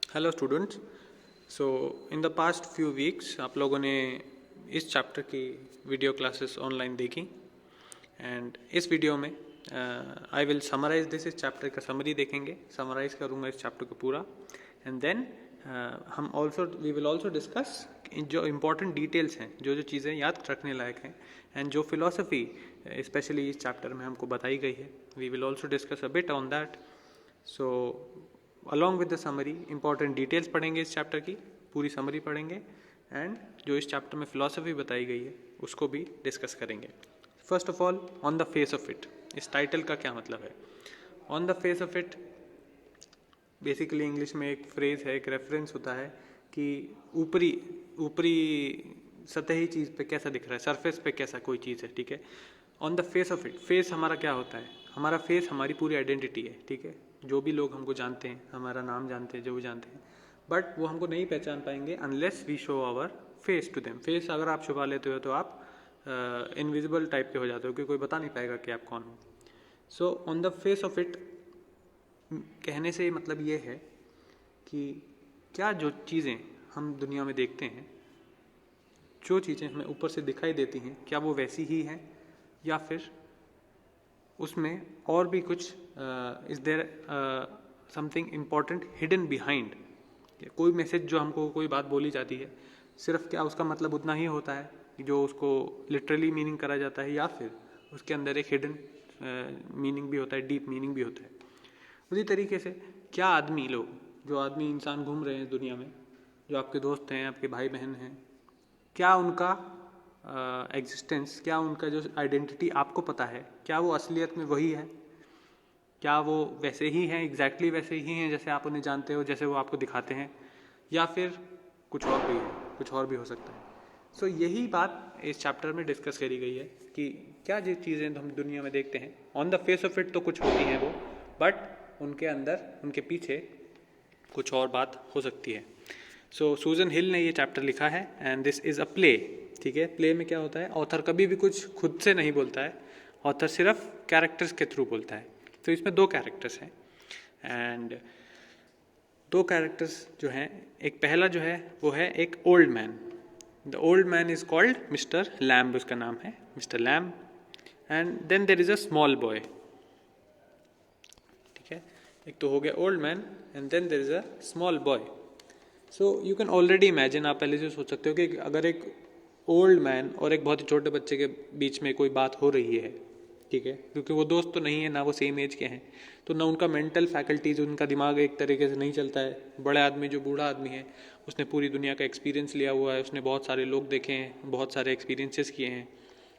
Hello students. So in the past few weeks आप लोगों ने इस चैप्टर की वीडियो क्लासेस ऑनलाइन देखी एंड इस वीडियो में आई विल समराइज दिस। इस चैप्टर का समरी देखेंगे, समराइज करूँगा इस चैप्टर को पूरा एंड देन हम वी विल ऑल्सो डिस्कस जो इम्पोर्टेंट डिटेल्स हैं, जो चीज़ें याद रखने लायक हैं एंड जो फिलोसफी स्पेशली इस चैप्टर में हमको बताई गई है, we will also discuss a bit on that. So along with the summary important details पढ़ेंगे, इस चैप्टर की पूरी समरी पढ़ेंगे एंड जो इस चैप्टर में फिलॉसफी बताई गई है उसको भी डिस्कस करेंगे। First of all, on the face of it, इस टाइटल का क्या मतलब है? On the face of it basically English में एक फ्रेज है, एक रेफरेंस होता है कि ऊपरी ऊपरी सतही चीज़ पे कैसा दिख रहा है, सरफेस पे कैसा कोई चीज़ है, ठीक है। On the face of it, face हमारा क्या होता है? हमारा फेस हमारी पूरी आइडेंटिटी है, ठीक है। जो भी लोग हमको जानते हैं, हमारा नाम जानते हैं, जो भी जानते हैं, बट वो हमको नहीं पहचान पाएंगे unless we show our face to them. Face अगर आप छुपा लेते हो तो आप इनविजिबल टाइप के हो जाते हो, क्योंकि कोई बता नहीं पाएगा कि आप कौन हो। So on the face of it कहने से मतलब ये है कि क्या जो चीज़ें हम दुनिया में देखते हैं, जो चीज़ें हमें ऊपर से दिखाई देती हैं, क्या वो वैसी ही हैं या फिर उसमें और भी कुछ is there something important hidden behind. कोई मैसेज जो हमको कोई बात बोली जाती है, सिर्फ क्या उसका मतलब उतना ही होता है जो उसको लिटरली मीनिंग करा जाता है, या फिर उसके अंदर एक हिडन मीनिंग भी होता है, डीप मीनिंग भी होता है। उसी तरीके से क्या आदमी लोग, जो आदमी इंसान घूम रहे हैं दुनिया में, जो आपके दोस्त हैं, आपके भाई बहन हैं, क्या उनका एग्जिस्टेंस, क्या उनका जो आइडेंटिटी आपको पता है, क्या वो असलियत में वही है? क्या वो वैसे ही हैं, एग्जैक्टली वैसे ही हैं जैसे आप उन्हें जानते हो, जैसे वो आपको दिखाते हैं, या फिर कुछ और भी है, कुछ और भी हो सकता है। सो यही बात इस चैप्टर में डिस्कस करी गई है कि क्या जो चीज़ें हम दुनिया में देखते हैं on the face of it तो कुछ होती हैं वो, बट उनके अंदर, उनके पीछे कुछ और बात हो सकती है। सो सूजन हिल ने ये चैप्टर लिखा है and this is a play, ठीक है। प्ले में क्या होता है, ऑथर कभी भी कुछ खुद से नहीं बोलता है, ऑथर सिर्फ कैरेक्टर्स के थ्रू बोलता है। तो इसमें दो कैरेक्टर्स हैं एंड दो कैरेक्टर्स जो हैं, एक पहला जो है वो है एक old man. The old man is called Mister Lamb, उसका नाम है Mister Lamb. And then there is a small boy, ठीक है। एक तो हो गया old man and then there is a small boy. So you can already imagine, आप पहले से सोच सकते हो कि अगर एक ओल्ड मैन और एक बहुत ही छोटे बच्चे के बीच में कोई बात हो रही है, ठीक है, क्योंकि वो दोस्त तो नहीं है, ना वो सेम एज के हैं, तो ना उनका मेंटल फैकल्टीज, उनका दिमाग एक तरीके से नहीं चलता है। बड़े आदमी, जो बूढ़ा आदमी है, उसने पूरी दुनिया का एक्सपीरियंस लिया हुआ है, उसने बहुत सारे लोग देखे हैं, बहुत सारे एक्सपीरियंसेस किए हैं।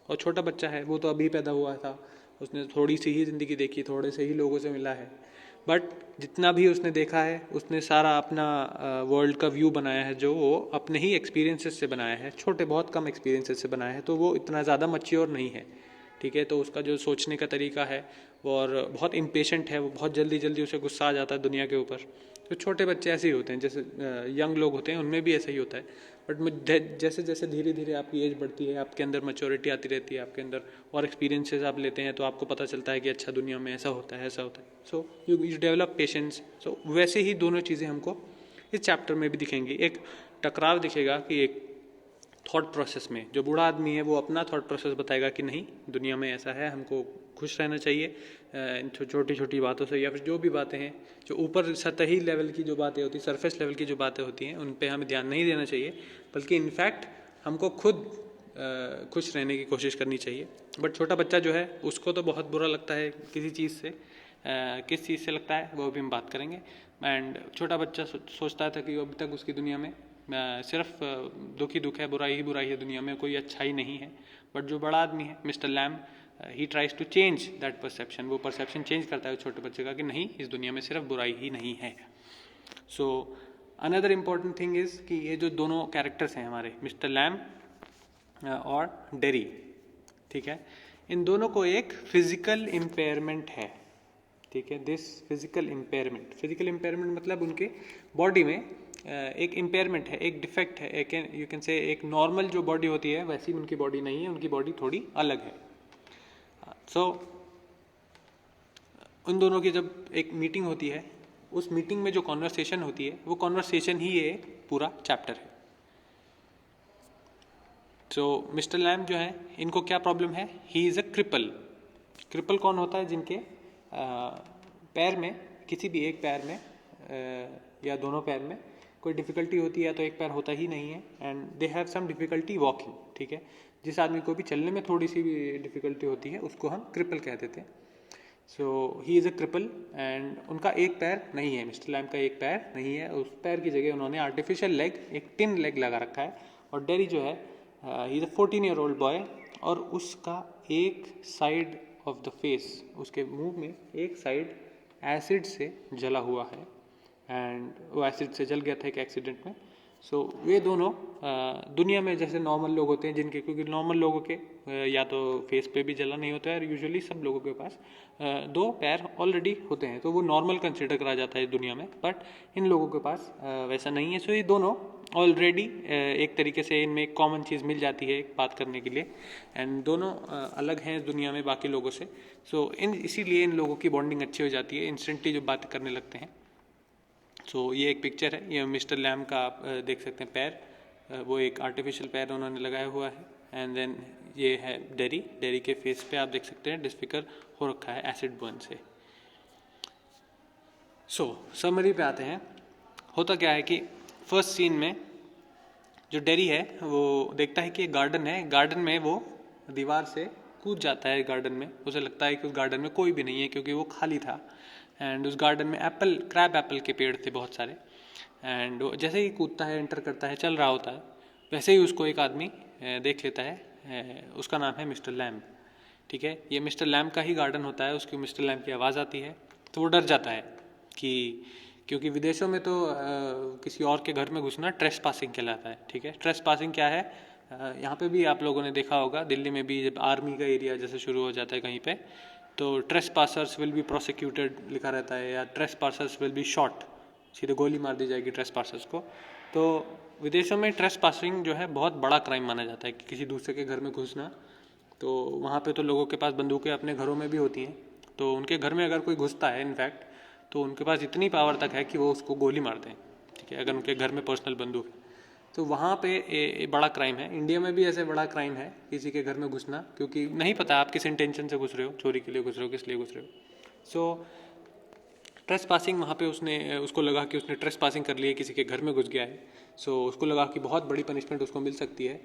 और छोटा बच्चा है, वो तो अभी पैदा हुआ था, उसने थोड़ी सी ही ज़िंदगी देखी, थोड़े से ही लोगों से मिला है, बट जितना भी उसने देखा है उसने सारा अपना वर्ल्ड का व्यू बनाया है, जो वो अपने ही एक्सपीरियंसेस से बनाया है, छोटे बहुत कम एक्सपीरियंसेस से बनाया है, तो वो इतना ज़्यादा मैच्योर नहीं है, ठीक है। तो उसका जो सोचने का तरीका है वो और बहुत इम्पेशेंट है, वो बहुत जल्दी जल्दी उसे गुस्सा आ जाता है दुनिया के ऊपर। तो छोटे बच्चे ऐसे ही होते हैं, जैसे यंग लोग होते हैं, उनमें भी ऐसा ही होता है। बट जैसे जैसे धीरे धीरे आपकी एज बढ़ती है, आपके अंदर मैच्योरिटी आती रहती है, आपके अंदर और एक्सपीरियंसेस आप लेते हैं, तो आपको पता चलता है कि अच्छा दुनिया में ऐसा होता है, ऐसा होता है। So you develop patience. So वैसे ही दोनों चीज़ें हमको इस चैप्टर में भी दिखेंगी। एक टकराव दिखेगा कि एक थॉट प्रोसेस में, जो बूढ़ा आदमी है वो अपना थॉट प्रोसेस बताएगा कि नहीं, दुनिया में ऐसा है, हमको खुश रहना चाहिए छोटी छोटी बातों से, या फिर जो भी बातें हैं, जो ऊपर सतही लेवल की जो बातें होती हैं, सरफेस लेवल की जो बातें होती हैं, उन पे हमें ध्यान नहीं देना चाहिए, बल्कि इनफैक्ट हमको खुद खुश रहने की कोशिश करनी चाहिए। बट छोटा बच्चा जो है उसको तो बहुत बुरा लगता है किसी चीज़ से, किस चीज़ से लगता है वो भी हम बात करेंगे। एंड छोटा बच्चा सोचता था कि अभी तक उसकी दुनिया में सिर्फ दुख ही दुख है, बुराई ही बुराई है, दुनिया में कोई अच्छाई नहीं है। बट जो बड़ा आदमी है Mister Lamb, he tries to change that perception, वो परसेप्शन चेंज करता है छोटे बच्चे का कि नहीं, इस दुनिया में सिर्फ बुराई ही नहीं है। So another important thing is कि ये जो दोनों कैरेक्टर्स हैं हमारे, मिस्टर लैम्ब और डेरी, ठीक है, इन दोनों को एक फिजिकल इम्पेयरमेंट है, ठीक है। दिस फिजिकल इम्पेयरमेंट मतलब उनके बॉडी में एक इम्पेयरमेंट है, एक डिफेक्ट है, एक यू कैन से एक नॉर्मल जो बॉडी होती है वैसी उनकी बॉडी नहीं है, उनकी बॉडी थोड़ी अलग है। सो उन दोनों की जब एक मीटिंग होती है उस मीटिंग में जो कॉन्वर्सेशन होती है वो कॉन्वर्सेशन ही ये पूरा चैप्टर है। तो मिस्टर लैम जो है, इनको क्या प्रॉब्लम है? ही इज़ अ क्रिपल। क्रिपल कौन होता है? जिनके पैर में, किसी भी एक पैर में या दोनों पैर में कोई डिफ़िकल्टी होती है, तो एक पैर होता ही नहीं है, and they have some difficulty walking. ठीक है, जिस आदमी को भी चलने में थोड़ी सी भी डिफ़िकल्टी होती है उसको हम क्रिपल कह देते हैं। So he is a cripple and उनका एक पैर नहीं है, मिस्टर लैम का एक पैर नहीं है। उस पैर की जगह उन्होंने आर्टिफिशियल लेग, एक टिन लेग लगा रखा है। और डेरी जो है, ही इज़ अ 14-year-old बॉय, और उसका एक साइड ऑफ द फेस, उसके मुंह में एक साइड एसिड से जला हुआ है, एंड वो एसिड से जल गया था एक एक्सीडेंट में। सो वे दोनों दुनिया में जैसे नॉर्मल लोग होते हैं जिनके, क्योंकि नॉर्मल लोगों के या तो फेस पे भी जला नहीं होता है, और यूजुअली सब लोगों के पास दो पैर ऑलरेडी होते हैं, तो वो नॉर्मल कंसिडर करा जाता है इस दुनिया में। बट इन लोगों के पास वैसा नहीं है। सो ये दोनों ऑलरेडी एक तरीके से इनमें एक कॉमन चीज़ मिल जाती है एक बात करने के लिए, एंड दोनों अलग हैं इस दुनिया में बाकी लोगों से। सो इसीलिए इन लोगों की बॉन्डिंग अच्छी हो जाती है, इंस्टेंटली जो बात करने लगते हैं। सो ये एक पिक्चर है, ये मिस्टर लैम का आप देख सकते हैं पैर, वो एक आर्टिफिशियल पैर उन्होंने लगाया हुआ है। एंड देन ये है डेरी के फेस पे आप देख सकते हैं डिस्फिगर हो रखा है एसिड बर्न से। सो समरी पे आते हैं। होता क्या है कि फर्स्ट सीन में जो डेरी है वो देखता है कि एक गार्डन है, गार्डन में वो दीवार से कूद जाता है। गार्डन में उसे लगता है कि उस गार्डन में कोई भी नहीं है क्योंकि वो खाली था, एंड उस गार्डन में क्रैब एप्पल के पेड़ थे बहुत सारे। एंड जैसे ही कूदता है, एंटर करता है, चल रहा होता है, वैसे ही उसको एक आदमी देख लेता है। उसका नाम है मिस्टर लैम्ब। ठीक है, ये मिस्टर लैम्ब का ही गार्डन होता है। उसकी मिस्टर लैम्ब की आवाज़ आती है तो वो डर जाता है कि, क्योंकि विदेशों में तो किसी और के घर में घुसना ट्रेस पासिंग कहलाता है। ठीक है, ट्रेस पासिंग क्या है? यहाँ पे भी आप लोगों ने देखा होगा, दिल्ली में भी जब आर्मी का एरिया जैसे शुरू हो जाता है कहीं पे, तो trace passers will be prosecuted लिखा रहता है, या trace passers will be shot, सीधे गोली मार दी जाएगी ट्रेस पासर्स को। तो विदेशों में ट्रेस पासिंग जो है बहुत बड़ा क्राइम माना जाता है कि किसी दूसरे के घर में घुसना। तो वहाँ पे तो लोगों के पास बंदूकें अपने घरों में भी होती हैं, तो उनके घर में अगर कोई घुसता है इनफैक्ट, तो उनके पास इतनी पावर तक है कि वो उसको गोली मार दें। ठीक है, अगर उनके घर में पर्सनल बंदूक है तो वहाँ पे बड़ा क्राइम है। इंडिया में भी ऐसे बड़ा क्राइम है किसी के घर में घुसना, क्योंकि नहीं पता आप किस इंटेंशन से घुस रहे हो, चोरी के लिए घुस रहे हो, किस लिए घुस रहे हो। सो ट्रेस पासिंग, वहाँ पे उसको लगा कि उसने ट्रेस पासिंग कर लिया, किसी के घर में घुस गया है। सो उसको लगा कि बहुत बड़ी पनिशमेंट उसको मिल सकती है,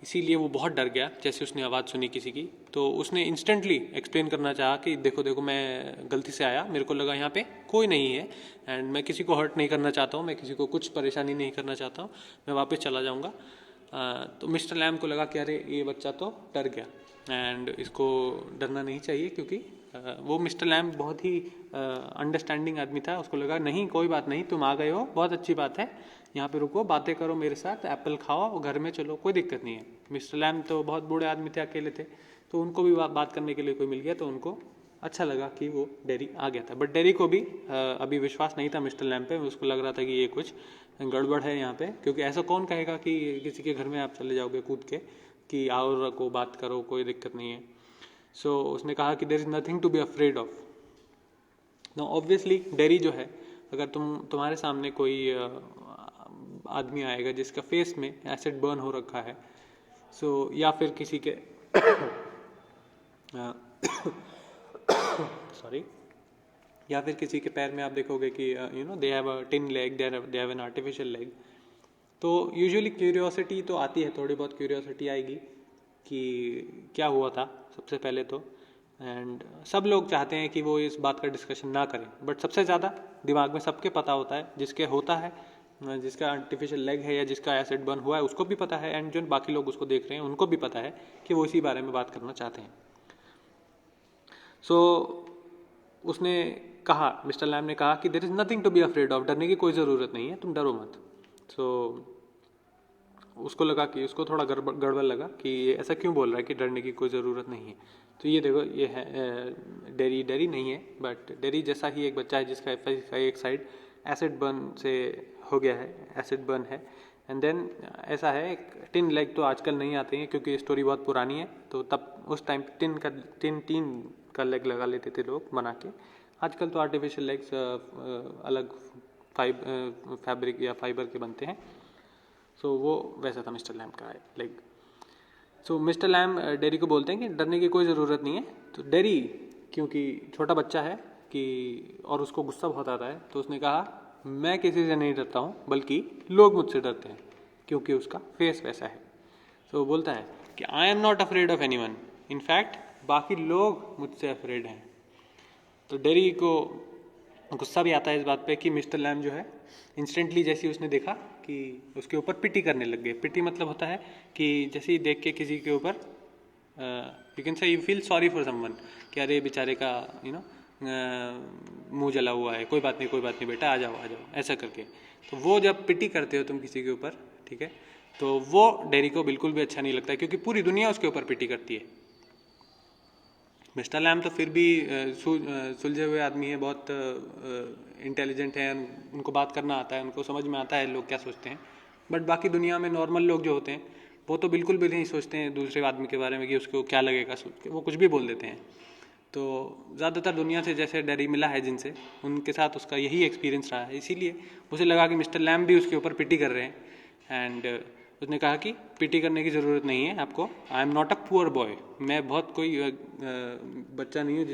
इसीलिए वो बहुत डर गया जैसे उसने आवाज़ सुनी किसी की। तो उसने इंस्टेंटली एक्सप्लेन करना चाहा कि देखो मैं गलती से आया, मेरे को लगा यहाँ पे कोई नहीं है, एंड मैं किसी को हर्ट नहीं करना चाहता हूँ, मैं किसी को कुछ परेशानी नहीं करना चाहता हूँ, मैं वापस चला जाऊँगा। तो मिस्टर लैम को लगा कि अरे ये बच्चा तो डर गया, एंड इसको डरना नहीं चाहिए, क्योंकि वो मिस्टर लैम बहुत ही अंडरस्टैंडिंग आदमी था। उसको लगा नहीं कोई बात नहीं, तुम आ गए हो, बहुत अच्छी बात है, यहाँ पे रुको, बातें करो मेरे साथ, एप्पल खाओ, घर में चलो, कोई दिक्कत नहीं है। मिस्टर लैम तो बहुत बूढ़े आदमी थे, अकेले थे, तो उनको भी बात करने के लिए कोई मिल गया, तो उनको अच्छा लगा कि वो डेरी आ गया था। बट डेरी को भी अभी विश्वास नहीं था मिस्टर लैम पे। उसको लग रहा था कि ये कुछ गड़बड़ है यहाँ पे, क्योंकि ऐसा कौन कहेगा कि किसी के घर में आप चले जाओगे कूद के कि आओ रखो, बात करो, कोई दिक्कत नहीं है। सो उसने कहा कि there is nothing to be afraid of. No obviously Derry जो है, अगर तुम्हारे सामने कोई आदमी आएगा जिसका फेस में एसिड बर्न हो रखा है, सो या फिर किसी के सॉरी या फिर किसी के पैर में आप देखोगे कि they have a tin leg, they have an artificial leg, तो यूजुअली क्यूरियोसिटी तो आती है, थोड़ी बहुत क्यूरियोसिटी आएगी कि क्या हुआ था सबसे पहले तो। एंड सब लोग चाहते हैं कि वो इस बात का डिस्कशन ना करें, बट सबसे ज़्यादा दिमाग में सबके पता होता है, जिसके होता है, जिसका आर्टिफिशियल लेग है या जिसका एसिड बर्न हुआ है उसको भी पता है, एंड जो बाकी लोग उसको देख रहे हैं उनको भी पता है कि वो इसी बारे में बात करना चाहते हैं। सो उसने कहा, मिस्टर लैम ने कहा कि there is nothing to be afraid of, डरने की कोई ज़रूरत नहीं है, तुम डरो मत। सो उसको लगा कि, उसको थोड़ा गड़बड़ लगा कि ये ऐसा क्यों बोल रहा है कि डरने की कोई ज़रूरत नहीं है। तो ये देखो, ये है डेरी नहीं है, बट डेरी जैसा ही एक बच्चा है जिसका एक साइड एसिड बर्न से हो गया है, एसिड बर्न है। एंड देन ऐसा है, एक टिन लेग तो आजकल नहीं आते हैं क्योंकि स्टोरी बहुत पुरानी है, तो तब उस टाइम टीन का लेग लगा लेते थे लोग बना के। आजकल तो आर्टिफिशियल लेग्स अलग फैब्रिक या फाइबर के बनते हैं। सो वो वैसा था मिस्टर लैम का लेग। सो मिस्टर लैम डेरी को बोलते हैं कि डरने की कोई ज़रूरत नहीं है। तो डेरी क्योंकि छोटा बच्चा है कि और उसको गुस्सा बहुत आता है, तो उसने कहा मैं किसी से नहीं डरता हूँ, बल्कि लोग मुझसे डरते हैं, क्योंकि उसका फेस वैसा है। तो वो बोलता है कि I am not afraid of anyone, in fact बाकी लोग मुझसे अफ्रेड हैं। तो डेरी को गुस्सा भी आता है इस बात पे कि मिस्टर लैम जो है इंस्टेंटली जैसे ही उसने देखा कि उसके ऊपर पिटी करने लग गए। पिटी मतलब होता है कि जैसे ही देख के किसी के ऊपर you can say you feel sorry for someone कि अरे बेचारे का मुंह जला हुआ है, कोई बात नहीं बेटा, आ जाओ ऐसा करके। तो वो जब पिटी करते हो तुम किसी के ऊपर, ठीक है, तो वो डेरी को बिल्कुल भी अच्छा नहीं लगता है, क्योंकि पूरी दुनिया उसके ऊपर पिटी करती है। मिस्टर लैम तो फिर भी सुलझे हुए आदमी है, बहुत इंटेलिजेंट है, उनको बात करना आता है, उनको समझ में आता है लोग क्या सोचते हैं। बट बाकी दुनिया में नॉर्मल लोग जो होते हैं वो तो बिल्कुल भी नहीं सोचते हैं दूसरे आदमी के बारे में कि उसको क्या लगेगा सोच के, वो कुछ भी बोल देते हैं। तो ज़्यादातर दुनिया से जैसे डेरी मिला है जिनसे, उनके साथ उसका यही एक्सपीरियंस रहा है, इसीलिए उसे लगा कि मिस्टर लैम भी उसके ऊपर पिटी कर रहे हैं। एंड उसने कहा कि पिटी करने की ज़रूरत नहीं है आपको, I am not a poor boy, मैं बहुत कोई बच्चा नहीं हूँ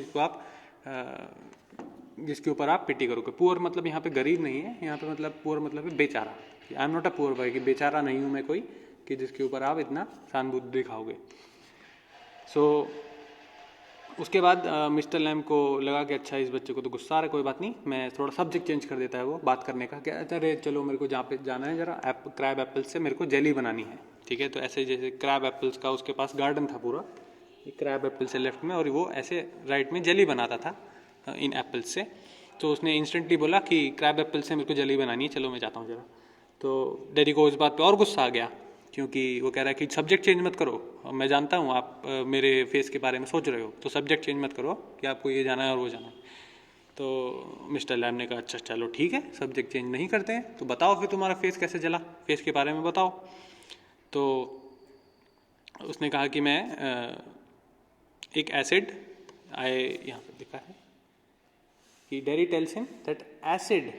जिसके ऊपर आप पिटी करोगे। पुअर मतलब यहाँ पे गरीब नहीं है, यहाँ पे मतलब पुअर मतलब है बेचारा। I am not a poor boy, कि बेचारा नहीं हूँ मैं कोई कि जिसके ऊपर आप इतना सहानुभूति दिखाओगे। सो उसके बाद मिस्टर लैम को लगा कि अच्छा इस बच्चे को तो गुस्सा आ रहा है, कोई बात नहीं, मैं थोड़ा सब्जेक्ट चेंज कर देता है वो बात करने का। क्या अरे चलो मेरे को जहाँ पे जाना है जरा क्रैब एप्पल्स से मेरे को जेली बनानी है, ठीक है। तो ऐसे जैसे क्रैब एप्पल्स का उसके पास गार्डन था पूरा, क्रैब एप्पल से लेफ्ट में, और वो ऐसे राइट में जेली बनाता था इन एप्पल्स से। तो उसने इंस्टेंटली बोला कि क्रैब एप्पल से मेरे को जेली बनानी है, चलो मैं जाता हूँ जरा। तो डेरी को इस बात पे और गुस्सा आ गया, क्योंकि वो कह रहा है कि सब्जेक्ट चेंज मत करो, मैं जानता हूँ आप मेरे फेस के बारे में सोच रहे हो, तो सब्जेक्ट चेंज मत करो कि आपको ये जाना है और वो जाना है। तो मिस्टर लैम ने कहा अच्छा चलो ठीक है, सब्जेक्ट चेंज नहीं करते हैं, तो बताओ फिर तुम्हारा फेस कैसे जला, फेस के बारे में बताओ। तो उसने कहा कि मैं एक एसिड यहाँ पर लिखा है कि dairy tells him that acid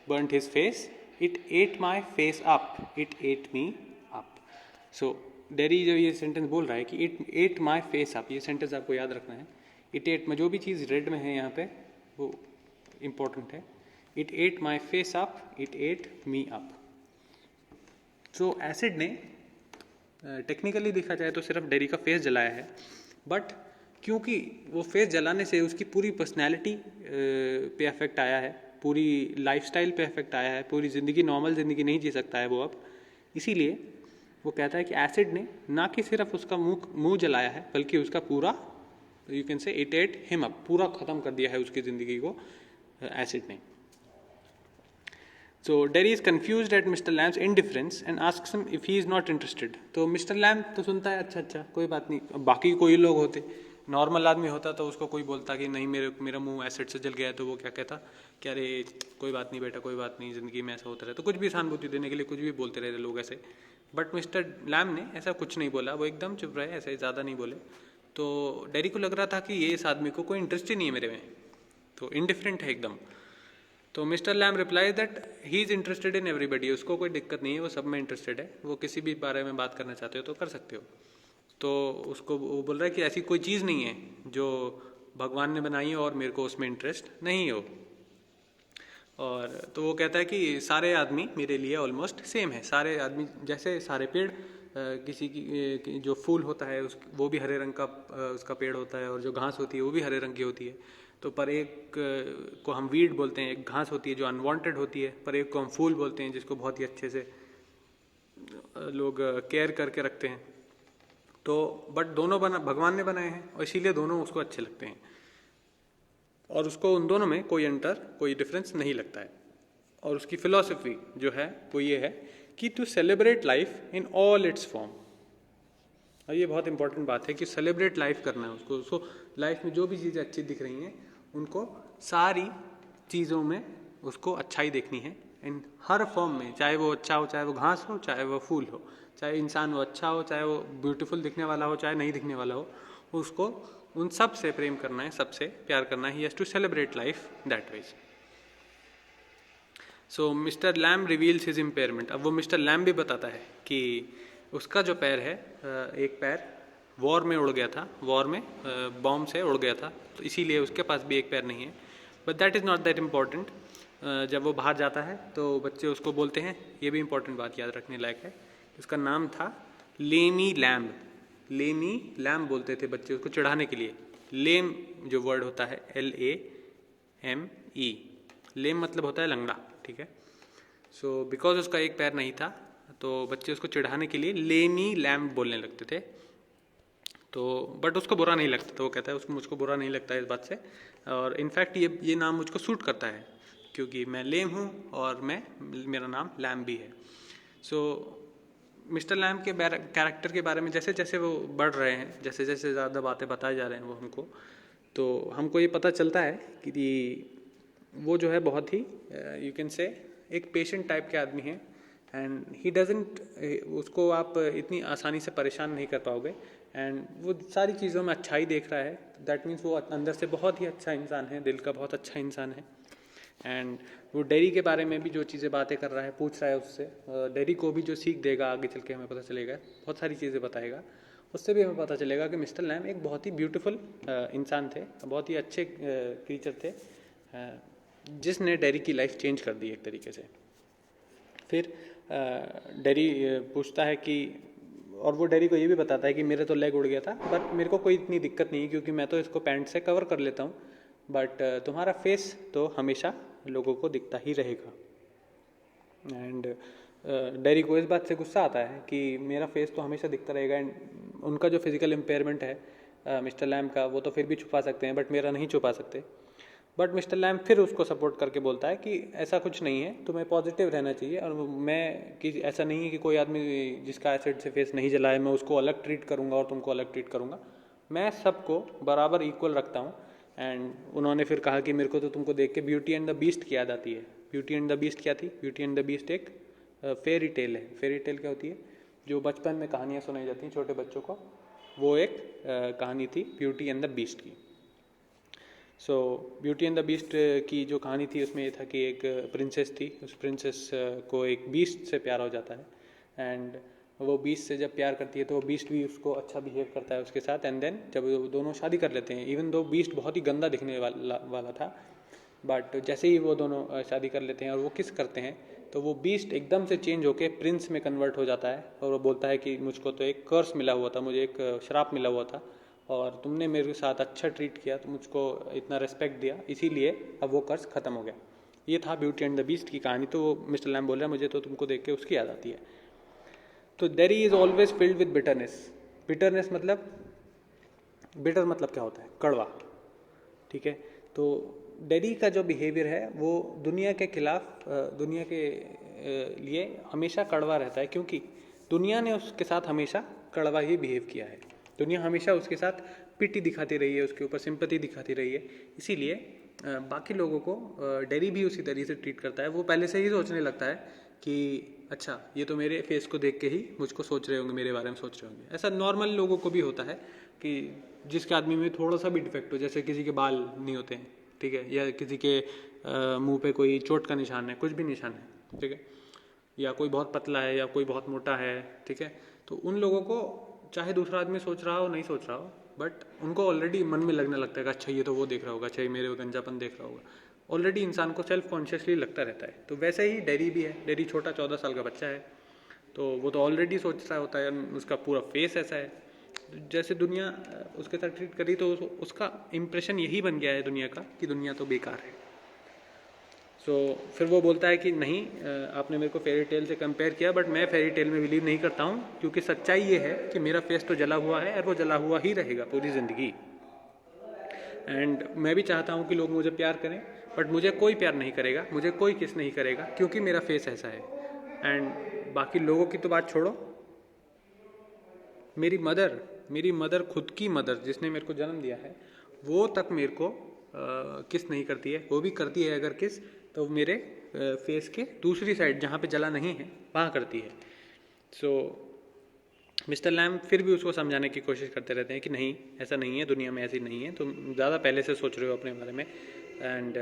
burned his face, it at my face up, it at me up. So dairy जो ये सेंटेंस बोल रहा है कि it at my face up, ये सेंटेंस आपको याद रखना है। इट एट में जो भी चीज़ रेड में है यहाँ पे वो इम्पोर्टेंट है। It at my face up, it at me up. So acid ने टेक्निकली देखा जाए तो सिर्फ डेरी का फेस जलाया है, बट क्योंकि वो फेस जलाने से उसकी पूरी पर्सनैलिटी पे अफेक्ट आया है, पूरी लाइफस्टाइल पे अफेक्ट आया है, पूरी ज़िंदगी नॉर्मल ज़िंदगी नहीं जी सकता है वो अब। इसीलिए वो कहता है कि एसिड ने ना कि सिर्फ उसका मुंह जलाया है, बल्कि उसका पूरा you can say it at him up, पूरा ख़त्म कर दिया है उसकी ज़िंदगी को एसिड ने। So Derry is confused at Mr. Lamb's indifference and asks him if he is not interested. तो मिस्टर लैम तो सुनता है अच्छा कोई बात नहीं। बाकी कोई लोग होते, नॉर्मल आदमी होता तो उसको कोई बोलता कि नहीं मेरा मुंह एसिड से जल गया है, तो वो क्या कहता कि अरे कोई बात नहीं बेटा, कोई बात नहीं, ज़िंदगी में ऐसा होता रहता, तो कुछ भी सहानुभूति देने के लिए कुछ भी बोलते रहते लोग ऐसे। बट मिस्टर लैम ने ऐसा कुछ नहीं बोला, वो एकदम चुप रहे, ऐसे ज़्यादा नहीं बोले। तो डेरी को लग रहा था कि ये इस आदमी को कोई इंटरेस्ट ही नहीं है मेरे में, तो इनडिफरेंट है एकदम। तो Mister Lamb reply that he is interested in everybody, उसको कोई दिक्कत नहीं है, वो सब में इंटरेस्टेड है, वो किसी भी बारे में बात करना चाहते हो तो कर सकते हो। तो उसको वो बोल रहा है कि ऐसी कोई चीज़ नहीं है जो भगवान ने बनाई है और मेरे को उसमें इंटरेस्ट नहीं हो। और तो वो कहता है कि सारे आदमी मेरे लिए ऑलमोस्ट सेम है, सारे आदमी जैसे सारे पेड़, किसी की जो फूल होता है वो भी हरे रंग का उसका पेड़ होता है, और जो घास होती है वो भी हरे रंग की होती है। तो पर एक को हम वीड बोलते हैं, एक घास होती है जो अनवांटेड होती है, पर एक को हम फूल बोलते हैं जिसको बहुत ही अच्छे से लोग केयर करके रखते हैं। तो बट दोनों भगवान ने बनाए हैं और इसीलिए दोनों उसको अच्छे लगते हैं, और उसको उन दोनों में कोई डिफरेंस नहीं लगता है। और उसकी फिलॉसफी जो है वो ये है कि to celebrate life in all its form. और ये बहुत इंपॉर्टेंट बात है कि सेलिब्रेट लाइफ करना है उसको लाइफ में जो भी चीज़ें अच्छी दिख रही हैं उनको सारी चीज़ों में उसको अच्छाई देखनी है, इन हर फॉर्म में, चाहे वो अच्छा हो, चाहे वो घास हो, चाहे वो फूल हो, चाहे इंसान वो अच्छा हो, चाहे वो ब्यूटीफुल दिखने वाला हो, चाहे नहीं दिखने वाला हो, उसको उन सब से प्रेम करना है, सबसे प्यार करना है. He has to celebrate life that way. So mister Lamb reveals his impairment. अब वो मिस्टर लैम भी बताता है कि उसका जो पैर है, एक पैर वॉर में उड़ गया था, वॉर में बॉम्ब से उड़ गया था, तो इसीलिए उसके पास भी एक पैर नहीं है. But that is not that important. जब वो बाहर जाता है तो बच्चे उसको बोलते हैं, ये भी इम्पोर्टेंट बात याद रखने लायक है, उसका नाम था लेमी लैम्ब. लेमी लैम्ब बोलते थे बच्चे उसको चिढ़ाने के लिए. लेम जो वर्ड होता है LAME, लेम मतलब होता है लंगड़ा, ठीक है. सो बिकॉज उसका एक पैर नहीं था तो बच्चे उसको चिढ़ाने के लिए लेमी लैम्ब बोलने लगते थे. तो बट उसको बुरा नहीं लगता था, वो कहता है उसको मुझको बुरा नहीं लगता इस बात से, और इनफैक्ट ये नाम मुझको सूट करता है क्योंकि मैं लेम हूँ और मेरा नाम लैम भी है. सो मिस्टर लैम के कैरेक्टर के बारे में जैसे जैसे वो बढ़ रहे हैं, जैसे जैसे ज़्यादा बातें बताए जा रहे हैं वो हमको, तो हमको ये पता चलता है कि वो जो है बहुत ही यू कैन से एक पेशेंट टाइप के आदमी हैं. एंड ही डजेंट, उसको आप इतनी आसानी से परेशान नहीं कर पाओगे. एंड वो सारी चीज़ों में अच्छाई देख रहा है. दैट मीन्स वो अंदर से बहुत ही अच्छा इंसान है, दिल का बहुत अच्छा इंसान है. एंड वो डेरी के बारे में भी जो चीज़ें बातें कर रहा है, पूछ रहा है उससे, डेरी को भी जो सीख देगा आगे चल के हमें पता चलेगा, बहुत सारी चीज़ें बताएगा. उससे भी हमें पता चलेगा कि मिस्टर लैम एक बहुत ही ब्यूटीफुल इंसान थे, बहुत ही अच्छे क्रीचर थे, जिसने डेरी की लाइफ चेंज कर दी एक तरीके से. फिर डेरी पूछता है कि, और वो डेरी को ये भी बताता है कि मेरे तो लेग उड़ गया था बट मेरे को कोई इतनी दिक्कत नहीं क्योंकि मैं तो इसको पैंट से कवर कर लेता हूँ, बट तुम्हारा फेस तो हमेशा लोगों को दिखता ही रहेगा. एंड डेरी को इस बात से गुस्सा आता है कि मेरा फेस तो हमेशा दिखता रहेगा. एंड उनका जो फिजिकल इम्पेयरमेंट है मिस्टर लैम का, वो तो फिर भी छुपा सकते हैं बट मेरा नहीं छुपा सकते. बट मिस्टर लैम फिर उसको सपोर्ट करके बोलता है कि ऐसा कुछ नहीं है, तुम्हें पॉजिटिव रहना चाहिए. और मैं कि ऐसा नहीं है कि कोई आदमी जिसका एसिड से फेस नहीं जला है मैं उसको अलग ट्रीट करूंगा और तुमको अलग ट्रीट करूंगा. मैं सबको बराबर इक्वल रखता हूँ. एंड उन्होंने फिर कहा कि मेरे को तो तुमको देख के ब्यूटी एंड द बीस्ट की याद आती है. ब्यूटी एंड द बीस्ट क्या थी? ब्यूटी एंड द बीस्ट एक फेरी टेल है. फेरी टेल क्या होती है? जो बचपन में कहानियाँ सुनाई जाती हैं छोटे बच्चों को, वो एक कहानी थी ब्यूटी एंड द बीस्ट की. सो ब्यूटी एंड द बीस्ट की जो कहानी थी उसमें ये था कि एक प्रिंसेस थी, उस प्रिंसेस को एक बीस्ट से प्यार हो जाता है. एंड वो बीस्ट से जब प्यार करती है तो वो बीस्ट भी उसको अच्छा बिहेव करता है उसके साथ. एंड देन जब वो दोनों शादी कर लेते हैं, इवन दो बीस्ट बहुत ही गंदा दिखने वाला था, बट जैसे ही वो दोनों शादी कर लेते हैं और वो किस करते हैं तो वो बीस्ट एकदम से चेंज होके प्रिंस में कन्वर्ट हो जाता है. और वो बोलता है कि मुझको तो एक कर्स मिला हुआ था, मुझे एक श्राप मिला हुआ था और तुमने मेरे साथ अच्छा ट्रीट किया, तो मुझको इतना रिस्पेक्ट दिया, इसीलिए अब वो कर्ज खत्म हो गया. ये था ब्यूटी एंड द बीस्ट की कहानी. तो मिस्टर लैम बोल रहा है मुझे तो तुमको देख के उसकी याद आती है. तो dairy is always filled with bitterness. Bitterness मतलब, बिटर मतलब क्या होता है? कड़वा, ठीक है. तो डेरी का जो बिहेवियर है वो दुनिया के खिलाफ, दुनिया के लिए हमेशा कड़वा रहता है, क्योंकि दुनिया ने उसके साथ हमेशा कड़वा ही बिहेव किया है. दुनिया हमेशा उसके साथ पिटी दिखाती रही है, उसके ऊपर सिंपैथी दिखाती रही है. इसीलिए बाकी लोगों को डेरी भी उसी तरीके से ट्रीट करता है. वो पहले से ही सोचने लगता है कि अच्छा ये तो मेरे फेस को देख के ही मुझको सोच रहे होंगे, मेरे बारे में सोच रहे होंगे. ऐसा नॉर्मल लोगों को भी होता है कि जिसके आदमी में थोड़ा सा भी डिफेक्ट हो, जैसे किसी के बाल नहीं होते हैं, ठीक है, या किसी के मुंह पे कोई चोट का निशान है, कुछ भी निशान है, ठीक है, या कोई बहुत पतला है या कोई बहुत मोटा है, ठीक है. तो उन लोगों को चाहे दूसरा आदमी सोच रहा हो नहीं सोच रहा हो, बट उनको ऑलरेडी मन में लगने लगता है कि अच्छा ये तो वो देख रहा होगा, अच्छा ये मेरे गंजापन देख रहा होगा. ऑलरेडी इंसान को सेल्फ कॉन्शियसली लगता रहता है. तो वैसे ही डेरी भी है. डेरी छोटा 14 साल का बच्चा है, तो वो तो ऑलरेडी सोच रहा होता है, उसका पूरा फेस ऐसा है. जैसे दुनिया उसके साथ ट्रीट करी तो उसका इम्प्रेशन यही बन गया है दुनिया का कि दुनिया तो बेकार है. सो फिर वो बोलता है कि नहीं, आपने मेरे को फेरी टेल से कंपेयर किया, बट मैं फेरी टेल में बिलीव नहीं करता हूँ, क्योंकि सच्चाई ये है कि मेरा फेस तो जला हुआ है और वो जला हुआ ही रहेगा पूरी ज़िंदगी. एंड मैं भी चाहता हूँ कि लोग मुझे प्यार करें, बट मुझे कोई प्यार नहीं करेगा, मुझे कोई किस नहीं करेगा, क्योंकि मेरा फेस ऐसा है. एंड बाकी लोगों की तो बात छोड़ो, मेरी मदर खुद की मदर जिसने मेरे को जन्म दिया है, वो तक मेरे को किस नहीं करती है. वो भी करती है अगर किस, तो मेरे फेस के दूसरी साइड जहाँ पे जला नहीं है वहाँ करती है. सो मिस्टर लैम फिर भी उसको समझाने की कोशिश करते रहते हैं कि नहीं, ऐसा नहीं है, दुनिया में ऐसी नहीं है, तुम ज़्यादा पहले से सोच रहे हो अपने बारे में. And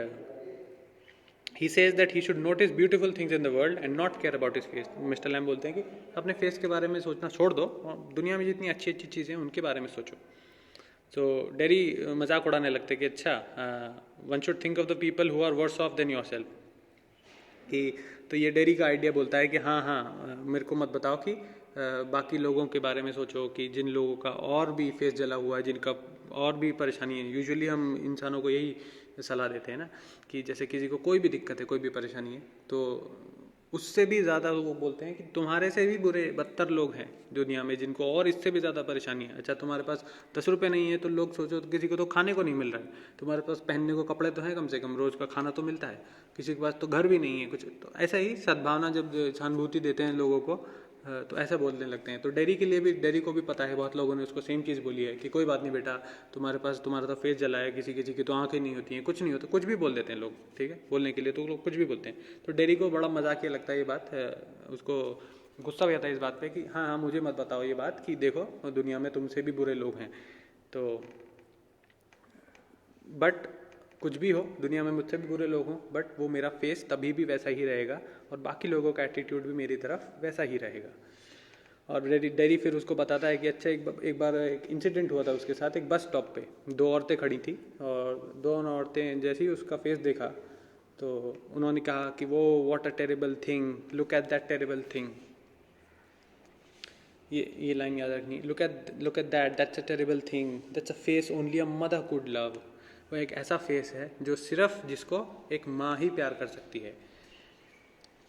he says that he should notice beautiful things in the world and not care about his face. Mister Lamb बोलते हैं कि अपने फेस के बारे में सोचना छोड़ दो और दुनिया में जितनी अच्छी अच्छी चीज़ें हैं उनके बारे में सोचो. तो डेरी मजाक उड़ाने लगते कि अच्छा, one should think of the people who are worse off than yourself. कि तो ये डेरी का आइडिया बोलता है कि हाँ हाँ, मेरे को मत बताओ कि बाकी लोगों के बारे में सोचो कि जिन लोगों का और भी फेस जला हुआ है, जिनका और भी परेशानी है. यूजुअली हम इंसानों को यही सलाह देते हैं ना कि जैसे किसी को कोई भी दिक्कत है, कोई भी परेशानी है, तो उससे भी ज़्यादा वो बोलते हैं कि तुम्हारे से भी बुरे बदतर लोग हैं दुनिया में जिनको और इससे भी ज़्यादा परेशानी है. अच्छा, तुम्हारे पास 10 रुपये नहीं है तो लोग सोचो तो किसी को तो खाने को नहीं मिल रहा है. तुम्हारे पास पहनने को कपड़े तो हैं, कम से कम रोज़ का खाना तो मिलता है. किसी के पास तो घर भी नहीं है कुछ. तो ऐसा ही सद्भावना जब सहानुभूति देते हैं लोगों को तो ऐसा बोलने लगते हैं. तो डेरी के लिए भी, डेरी को भी पता है, बहुत लोगों ने उसको सेम चीज़ बोली है कि कोई बात नहीं बेटा, तुम्हारा तो फेस जला है, किसी किसी की तो आंखें नहीं होती हैं, कुछ नहीं होता, कुछ भी बोल देते हैं लोग. ठीक है, बोलने के लिए तो लोग कुछ भी बोलते हैं. तो डेरी को बड़ा मजाकिया लगता है ये बात. उसको गुस्सा भी आता है इस बात पे कि हाँ हाँ, मुझे मत बताओ ये बात कि देखो दुनिया में तुमसे भी बुरे लोग हैं. तो बट कुछ भी हो, दुनिया में मुझसे भी बुरे लोग हों, बट वो मेरा फेस तभी भी वैसा ही रहेगा और बाकी लोगों का एटीट्यूड भी मेरी तरफ वैसा ही रहेगा. और डेरी फिर उसको बताता है कि अच्छा, एक बार एक इंसिडेंट हुआ था उसके साथ. एक बस स्टॉप पे 2 औरतें खड़ी थी और 2 औरतें जैसे ही उसका फेस देखा तो उन्होंने कहा कि वो what a terrible thing, look at that terrible thing. ये लाइन याद रखनी. Look at that, that's a terrible thing, that's a face only a mother could love. वो एक ऐसा फेस है जो सिर्फ जिसको एक माँ ही प्यार कर सकती है.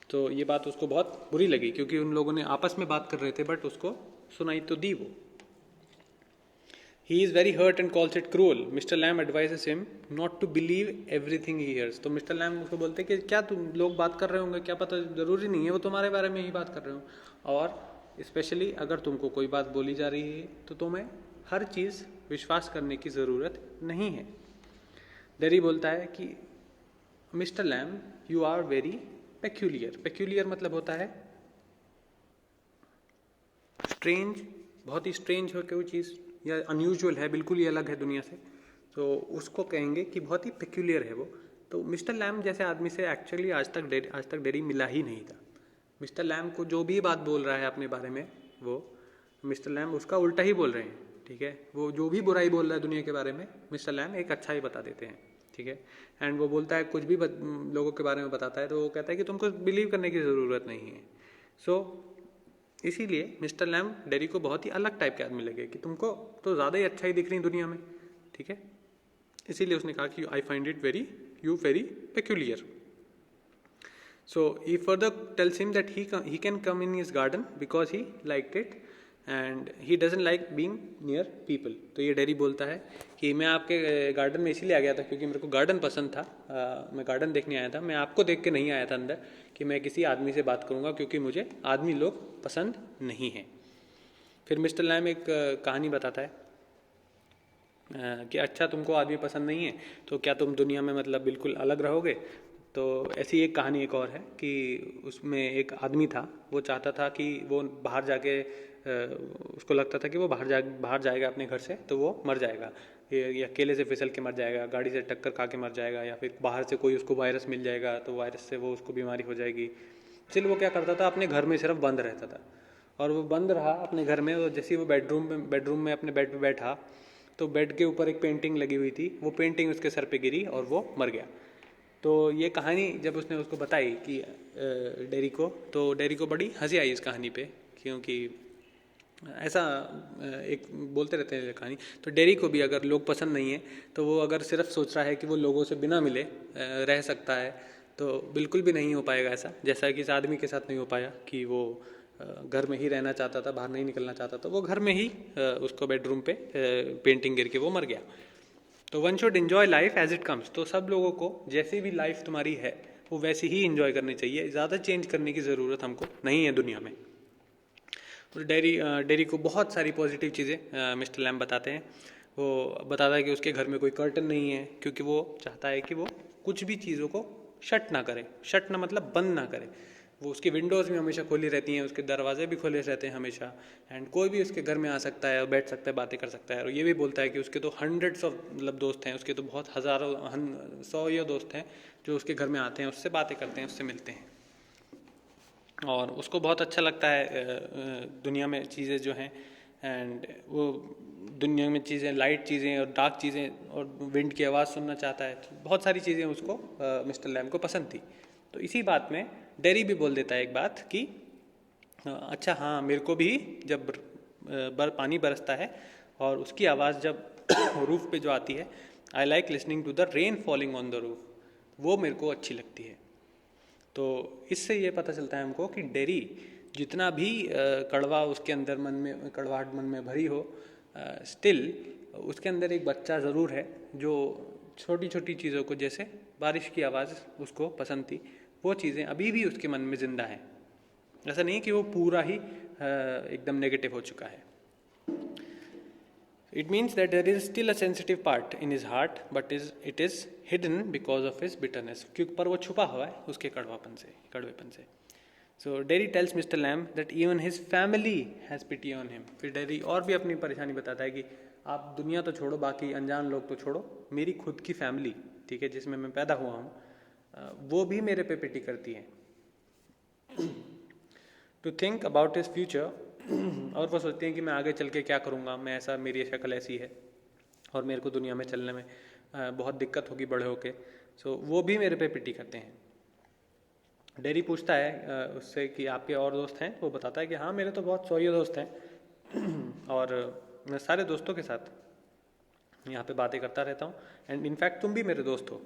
तो ये बात उसको बहुत बुरी लगी क्योंकि उन लोगों ने आपस में बात कर रहे थे बट उसको सुनाई तो दी वो. He is very hurt and calls it cruel. Mr. Lamb advises him not to believe everything he hears. तो मिस्टर लैम उसको बोलते हैं कि क्या तुम लोग बात कर रहे होंगे, क्या पता, ज़रूरी नहीं है वो तुम्हारे बारे में ही बात कर रहे हो. और स्पेशली अगर तुमको कोई बात बोली जा रही है तो तुम्हें हर चीज़ विश्वास करने की ज़रूरत नहीं है. डेरी बोलता है कि Mister Lamb, you are very peculiar. Peculiar मतलब होता है स्ट्रेंज, बहुत ही स्ट्रेंज हो कोई चीज़ या अनयूजुअल है, बिल्कुल ही अलग है दुनिया से, तो उसको कहेंगे कि बहुत ही पेक्यूलियर है वो. तो मिस्टर लैम जैसे आदमी से एक्चुअली आज तक डेरी मिला ही नहीं था. मिस्टर लैम को जो भी बात बोल रहा है अपने बारे में, वो मिस्टर लैम उसका उल्टा ही बोल रहे हैं. ठीक है, वो जो भी बुराई बोल रहा है दुनिया के बारे में, मिस्टर लैम एक अच्छा ही बता देते हैं. ठीक है, एंड वो बोलता है कुछ भी लोगों के बारे में बताता है तो वो कहता है कि तुमको बिलीव करने की ज़रूरत नहीं है. सो इसीलिए मिस्टर लैम डेरी को बहुत ही अलग टाइप के आदमी लगे कि तुमको तो ज़्यादा ही अच्छा ही दिख रही दुनिया में. ठीक है, इसीलिए उसने कहा कि I find it very peculiar. So he further tells him that he can come in his garden because he liked it and he doesn't like being near people. तो ये डेरी बोलता है कि मैं आपके गार्डन में इसीलिए आ गया था क्योंकि मेरे को गार्डन पसंद था. मैं गार्डन देखने आया था, मैं आपको देख के नहीं आया था अंदर कि मैं किसी आदमी से बात करूँगा क्योंकि मुझे आदमी लोग पसंद नहीं हैं. फिर मिस्टर लैम एक कहानी बताता है कि अच्छा, तुमको आदमी पसंद नहीं है तो क्या तुम दुनिया में मतलब बिल्कुल अलग रहोगे. तो ऐसी एक कहानी एक और है कि उसमें एक आदमी था, वो चाहता था कि वो बाहर जाके उसको लगता था कि वो बाहर जाएगा अपने घर से तो वो मर जाएगा, ये अकेले से फिसल के मर जाएगा, गाड़ी से टक्कर खा के मर जाएगा, या फिर बाहर से कोई उसको वायरस मिल जाएगा तो वायरस से वो उसको बीमारी हो जाएगी. इसलिए वो क्या करता था, अपने घर में सिर्फ बंद रहता था. और वो बंद रहा अपने घर में, और जैसे ही वो बेडरूम में अपने बेड पे बैठा तो बेड के ऊपर एक पेंटिंग लगी हुई थी, वो पेंटिंग उसके सर पे गिरी और वो मर गया. तो ये कहानी जब उसने उसको बताई कि डेरी को, तो डेरी को बड़ी हंसी आई इस कहानी पे क्योंकि ऐसा एक बोलते रहते हैं कहानी. तो डेरी को भी अगर लोग पसंद नहीं है तो वो अगर सिर्फ सोच रहा है कि वो लोगों से बिना मिले रह सकता है तो बिल्कुल भी नहीं हो पाएगा ऐसा, जैसा कि इस आदमी के साथ नहीं हो पाया कि वो घर में ही रहना चाहता था, बाहर नहीं निकलना चाहता था, वो घर में ही उसको बेडरूम पे पेंटिंग गिर के वो मर गया. तो one should enjoy life as it comes. तो सब लोगों को जैसी भी लाइफ तुम्हारी है वो वैसी ही इन्जॉय करनी चाहिए, ज़्यादा चेंज करने की ज़रूरत हमको नहीं है दुनिया में. तो डेरी को बहुत सारी पॉजिटिव चीज़ें मिस्टर लैम बताते हैं. वो बताता है कि उसके घर में कोई कर्टन नहीं है क्योंकि वो चाहता है कि वो कुछ भी चीज़ों को शट ना करे. शट ना मतलब बंद ना करे, वो उसकी विंडोज़ भी हमेशा खुली रहती हैं, उसके दरवाजे भी खुले रहते हैं हमेशा, एंड कोई भी उसके घर में आ सकता है, बैठ सकता है, बातें कर सकता है। और ये भी बोलता है कि उसके तो हंड्रेड्स ऑफ मतलब दोस्त हैं, उसके तो बहुत हज़ारों सौ या दोस्त हैं जो उसके घर में आते हैं, उससे बातें करते हैं, उससे मिलते हैं। और उसको बहुत अच्छा लगता है दुनिया में चीज़ें जो हैं, एंड वो दुनिया में चीज़ें, लाइट चीज़ें और डार्क चीज़ें और विंड की आवाज़ सुनना चाहता है। तो बहुत सारी चीज़ें उसको मिस्टर लैम को पसंद थी। तो इसी बात में डेरी भी बोल देता है एक बात कि अच्छा हाँ, मेरे को भी जब पानी बरसता है और उसकी आवाज़ जब रूफ पे जो आती है, I like listening to the rain falling on the roof, वो मेरे को अच्छी लगती है। तो इससे ये पता चलता है हमको कि डेरी जितना भी कड़वा उसके अंदर मन में, कड़वाहट मन में भरी हो, स्टिल उसके अंदर एक बच्चा ज़रूर है जो छोटी छोटी चीज़ों को, जैसे बारिश की आवाज़ उसको पसंद थी, वो चीज़ें अभी भी उसके मन में ज़िंदा हैं। ऐसा नहीं कि वो पूरा ही एकदम नेगेटिव हो चुका है। It means that there is still a sensitive part in his heart, but it is hidden because of his bitterness. क्योंकि पर वो छुपा हुआ है उसके कड़वेपन से. So Derry tells Mr. Lamb that even his family has pity on him. फिर dairy और भी अपनी परेशानी बताता है कि आप दुनिया तो छोड़ो, बाकी अनजान लोग तो छोड़ो, मेरी खुद की फैमिली, ठीक है, जिसमें मैं पैदा हुआ हूँ, वो भी मेरे पे पिटी करती है. To think about his future, और वो सोचते हैं कि मैं आगे चल के क्या करूँगा, मैं ऐसा, मेरी शक्ल ऐसी है और मेरे को दुनिया में चलने में बहुत दिक्कत होगी बड़े होके. सो वो भी मेरे पे पिटी करते हैं. डेरी पूछता है उससे कि आपके और दोस्त हैं? वो बताता है कि हाँ, मेरे तो बहुत सौ दोस्त हैं और मैं सारे दोस्तों के साथ यहाँ पे बातें करता रहता हूँ, एंड इनफैक्ट तुम भी मेरे दोस्त हो.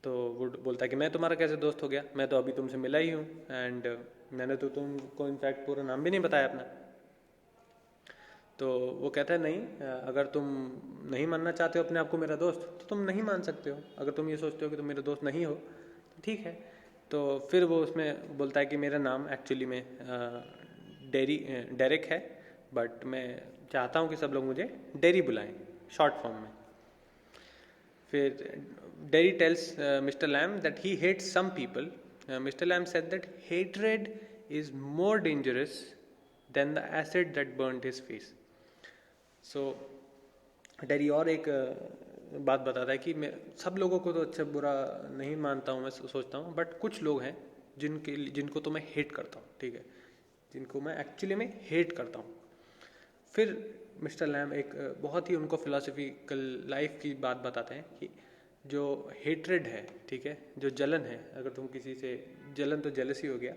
तो वो बोलता है कि मैं तुम्हारा कैसे दोस्त हो गया, मैं तो अभी तुमसे मिला ही हूँ, एंड मैंने तो तुमको इनफैक्ट पूरा नाम भी नहीं बताया अपना. तो वो कहता है नहीं, अगर तुम नहीं मानना चाहते हो अपने आप को मेरा दोस्त, तो तुम नहीं मान सकते हो. अगर तुम ये सोचते हो कि तुम मेरे दोस्त नहीं हो तो ठीक है. तो फिर वो उसमें बोलता है कि मेरा नाम एक्चुअली में डेरिक है, बट मैं चाहता हूँ कि सब लोग मुझे डेरी बुलाएं शॉर्ट फॉर्म में. फिर Derry tells Mister Lamb that he hates some people. Mr. Lamb said that hatred is more dangerous than the acid that burned his face. So, dairy और एक बात बताता है कि मैं सब लोगों को तो अच्छा बुरा नहीं मानता हूँ, मैं सोचता हूँ, बट कुछ लोग हैं जिनको तो मैं हेट करता हूँ, ठीक है, जिनको मैं एक्चुअली में हेट करता हूँ. फिर मिस्टर लैम एक बहुत ही उनको फिलोसफिकल लाइफ की बात बताते हैं कि जो हेट्रेड है, ठीक है, जो जलन है, अगर तुम किसी से, जलन तो जेलसी हो गया,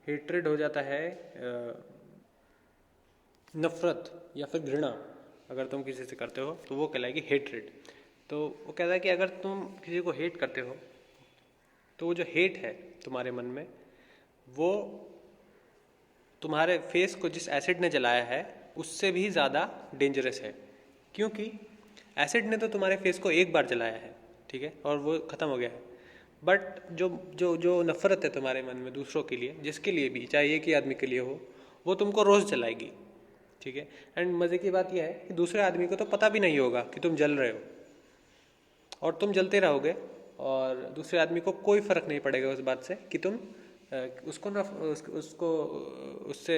हेट्रेड हो जाता है नफरत या फिर घृणा, अगर तुम किसी से करते हो तो वो कहलाएगी हेट्रेड. तो वो कहता है कि अगर तुम किसी को हेट करते हो तो वो जो हेट है तुम्हारे मन में, वो तुम्हारे फेस को जिस एसिड ने जलाया है उससे भी ज़्यादा डेंजरस है. क्योंकि एसिड ने तो तुम्हारे फेस को एक बार जलाया है, ठीक है, और वो ख़त्म हो गया है. बट जो जो जो नफ़रत है तुम्हारे मन में दूसरों के लिए, जिसके लिए भी, चाहे एक ही आदमी के लिए हो, वो तुमको रोज़ जलाएगी, ठीक है. एंड मज़े की बात यह है कि दूसरे आदमी को तो पता भी नहीं होगा कि तुम जल रहे हो, और तुम जलते रहोगे, और दूसरे आदमी को कोई फ़र्क नहीं पड़ेगा उस बात से कि तुम उसको उससे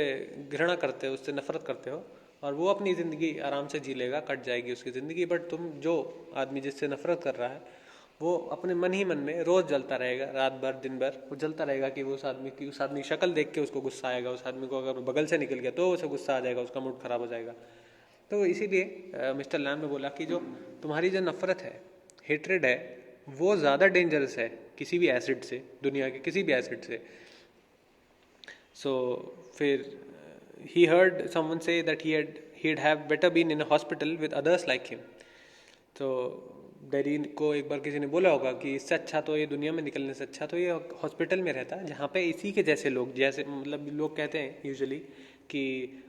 घृणा करते हो, उससे नफ़रत करते हो, और वो अपनी ज़िंदगी आराम से जी लेगा, कट जाएगी उसकी ज़िंदगी. बट तुम, जो आदमी जिससे नफ़रत कर रहा है, वो अपने मन ही मन में रोज़ जलता रहेगा, रात भर दिन भर वो जलता रहेगा कि वो उस आदमी की शक्ल देख के उसको गुस्सा आएगा, उस आदमी को अगर बगल से निकल गया तो उसे गुस्सा आ जाएगा, उसका मूड ख़राब हो जाएगा. तो इसीलिए मिस्टर लैम ने बोला कि जो तुम्हारी जो नफ़रत है, हेट्रेड है, वो ज़्यादा डेंजरस है किसी भी एसिड से, दुनिया के किसी भी एसिड से. सो फिर he heard someone say that he'd have better been in a hospital with others like him. तो डेरी को एक बार किसी ने बोला होगा कि इससे अच्छा तो, ये दुनिया में निकलने से अच्छा तो ये हॉस्पिटल में रहता, जहाँ पे इसी के जैसे लोग, जैसे मतलब लोग कहते हैं यूजुअली कि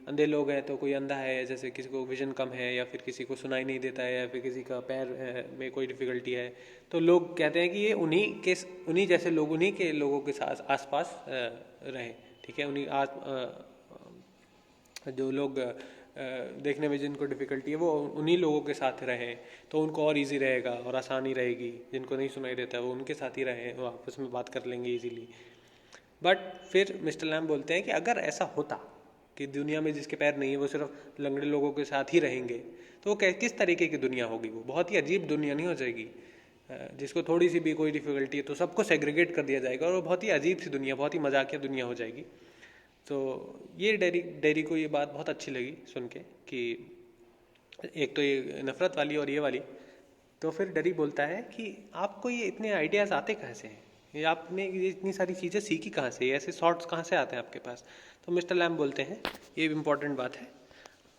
अंधे लोग हैं तो कोई अंधा है, जैसे किसी को विजन कम है, या फिर किसी को सुनाई नहीं देता है, या फिर किसी का पैर में कोई डिफ़िकल्टी है, तो लोग कहते हैं कि ये उन्हीं जैसे लोग, उन्हीं के लोगों के साथ आसपास रहें, ठीक है, जो लोग देखने में जिनको डिफ़िकल्टी है वो उन्हीं लोगों के साथ रहें तो उनको और इजी रहेगा और आसानी रहेगी. जिनको नहीं सुनाई देता वो उनके साथ ही रहें, वो आपस में बात कर लेंगे इजीली. बट फिर मिस्टर लैम बोलते हैं कि अगर ऐसा होता कि दुनिया में जिसके पैर नहीं है वो सिर्फ लंगड़े लोगों के साथ ही रहेंगे, तो वो किस तरीके की दुनिया होगी? वो बहुत ही अजीब दुनिया नहीं हो जाएगी? जिसको थोड़ी सी भी कोई डिफिकल्टी है तो सबको सेग्रीगेट कर दिया जाएगा और वो बहुत ही अजीब सी दुनिया, बहुत ही मजाकिया दुनिया हो जाएगी। तो ये डेरी को ये बात बहुत अच्छी लगी सुन के कि एक तो ये नफरत वाली और ये वाली। तो फिर डेरी बोलता है कि आपको ये इतने आइडियाज़ आते कहाँ से हैं, ये आपने ये इतनी सारी चीज़ें सीखी कहाँ से, ये ऐसे शॉर्ट्स कहाँ से आते हैं आपके पास? तो मिस्टर लैम बोलते हैं, ये इम्पॉर्टेंट बात है,